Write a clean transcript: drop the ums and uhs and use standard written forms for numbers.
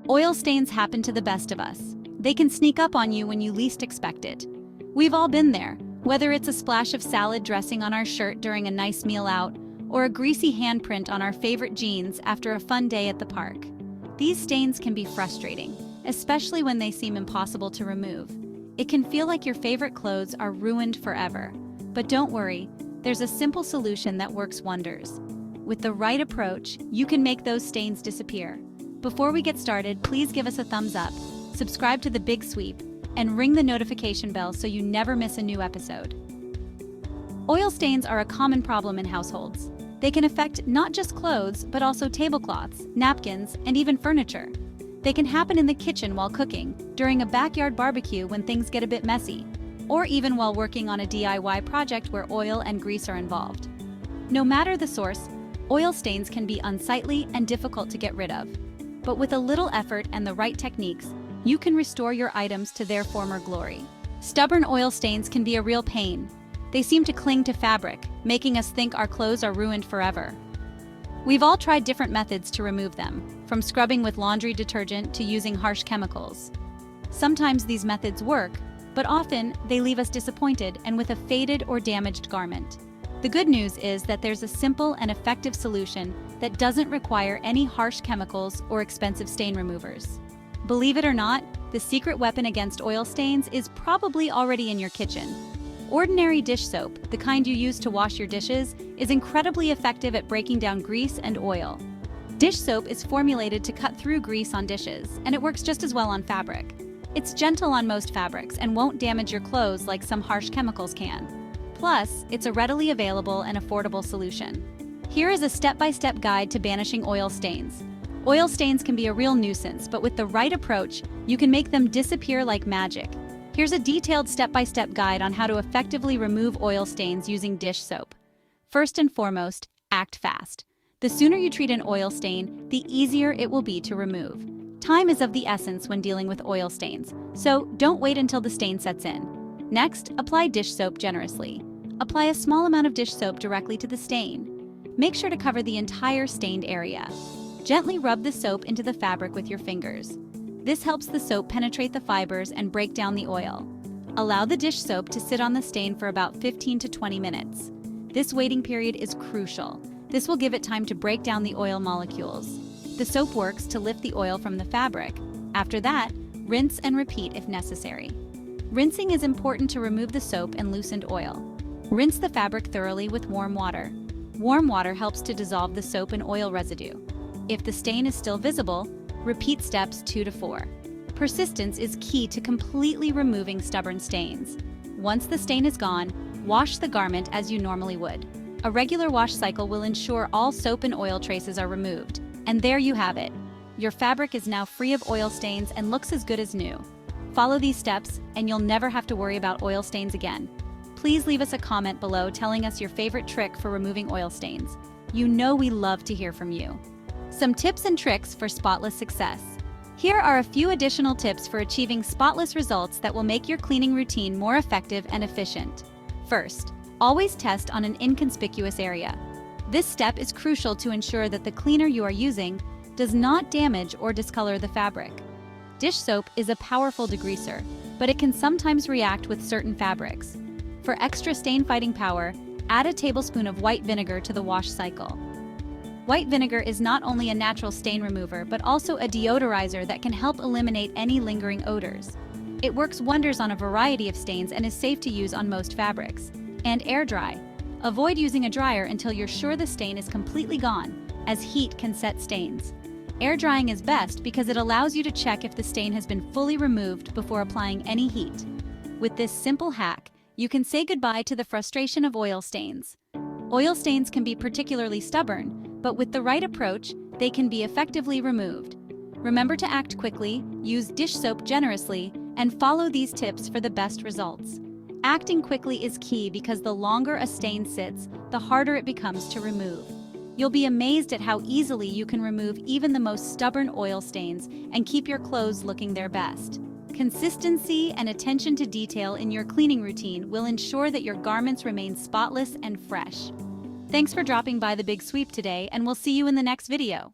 Oil stains happen to the best of us. They can sneak up on you when you least expect it. We've all been there, whether it's a splash of salad dressing on our shirt during a nice meal out, or a greasy handprint on our favorite jeans after a fun day at the park. These stains can be frustrating, especially when they seem impossible to remove. It can feel like your favorite clothes are ruined forever. But don't worry, there's a simple solution that works wonders. With the right approach, you can make those stains disappear. Before we get started, please give us a thumbs up, subscribe to The Big Sweep, and ring the notification bell so you never miss a new episode. Oil stains are a common problem in households. They can affect not just clothes, but also tablecloths, napkins, and even furniture. They can happen in the kitchen while cooking, during a backyard barbecue when things get a bit messy, or even while working on a DIY project where oil and grease are involved. No matter the source, oil stains can be unsightly and difficult to get rid of. But with a little effort and the right techniques, you can restore your items to their former glory. Stubborn oil stains can be a real pain. They seem to cling to fabric, making us think our clothes are ruined forever. We've all tried different methods to remove them, from scrubbing with laundry detergent to using harsh chemicals. Sometimes these methods work, but often they leave us disappointed and with a faded or damaged garment. The good news is that there's a simple and effective solution that doesn't require any harsh chemicals or expensive stain removers. Believe it or not, the secret weapon against oil stains is probably already in your kitchen. Ordinary dish soap, the kind you use to wash your dishes, is incredibly effective at breaking down grease and oil. Dish soap is formulated to cut through grease on dishes, and it works just as well on fabric. It's gentle on most fabrics and won't damage your clothes like some harsh chemicals can. Plus, it's a readily available and affordable solution. Here is a step-by-step guide to banishing oil stains. Oil stains can be a real nuisance, but with the right approach, you can make them disappear like magic. Here's a detailed step-by-step guide on how to effectively remove oil stains using dish soap. First and foremost, act fast. The sooner you treat an oil stain, the easier it will be to remove. Time is of the essence when dealing with oil stains, so don't wait until the stain sets in. Next, apply dish soap generously. Apply a small amount of dish soap directly to the stain. Make sure to cover the entire stained area. Gently rub the soap into the fabric with your fingers. This helps the soap penetrate the fibers and break down the oil. Allow the dish soap to sit on the stain for about 15 to 20 minutes. This waiting period is crucial. This will give it time to break down the oil molecules. The soap works to lift the oil from the fabric. After that, rinse and repeat if necessary. Rinsing is important to remove the soap and loosened oil. Rinse the fabric thoroughly with warm water. Warm water helps to dissolve the soap and oil residue. If the stain is still visible, repeat steps 2 to 4. Persistence is key to completely removing stubborn stains. Once the stain is gone, wash the garment as you normally would. A regular wash cycle will ensure all soap and oil traces are removed. And there you have it. Your fabric is now free of oil stains and looks as good as new. Follow these steps, and you'll never have to worry about oil stains again. Please leave us a comment below telling us your favorite trick for removing oil stains. You know we love to hear from you. Some tips and tricks for spotless success. Here are a few additional tips for achieving spotless results that will make your cleaning routine more effective and efficient. First, always test on an inconspicuous area. This step is crucial to ensure that the cleaner you are using does not damage or discolor the fabric. Dish soap is a powerful degreaser, but it can sometimes react with certain fabrics. For extra stain-fighting power, add a tablespoon of white vinegar to the wash cycle. White vinegar is not only a natural stain remover, but also a deodorizer that can help eliminate any lingering odors. It works wonders on a variety of stains and is safe to use on most fabrics. And air dry. Avoid using a dryer until you're sure the stain is completely gone, as heat can set stains. Air drying is best because it allows you to check if the stain has been fully removed before applying any heat. With this simple hack, you can say goodbye to the frustration of oil stains. Oil stains can be particularly stubborn, but with the right approach, they can be effectively removed. Remember to act quickly, use dish soap generously, and follow these tips for the best results. Acting quickly is key because the longer a stain sits, the harder it becomes to remove. You'll be amazed at how easily you can remove even the most stubborn oil stains and keep your clothes looking their best. Consistency and attention to detail in your cleaning routine will ensure that your garments remain spotless and fresh. Thanks for dropping by The Big Sweep today, and we'll see you in the next video.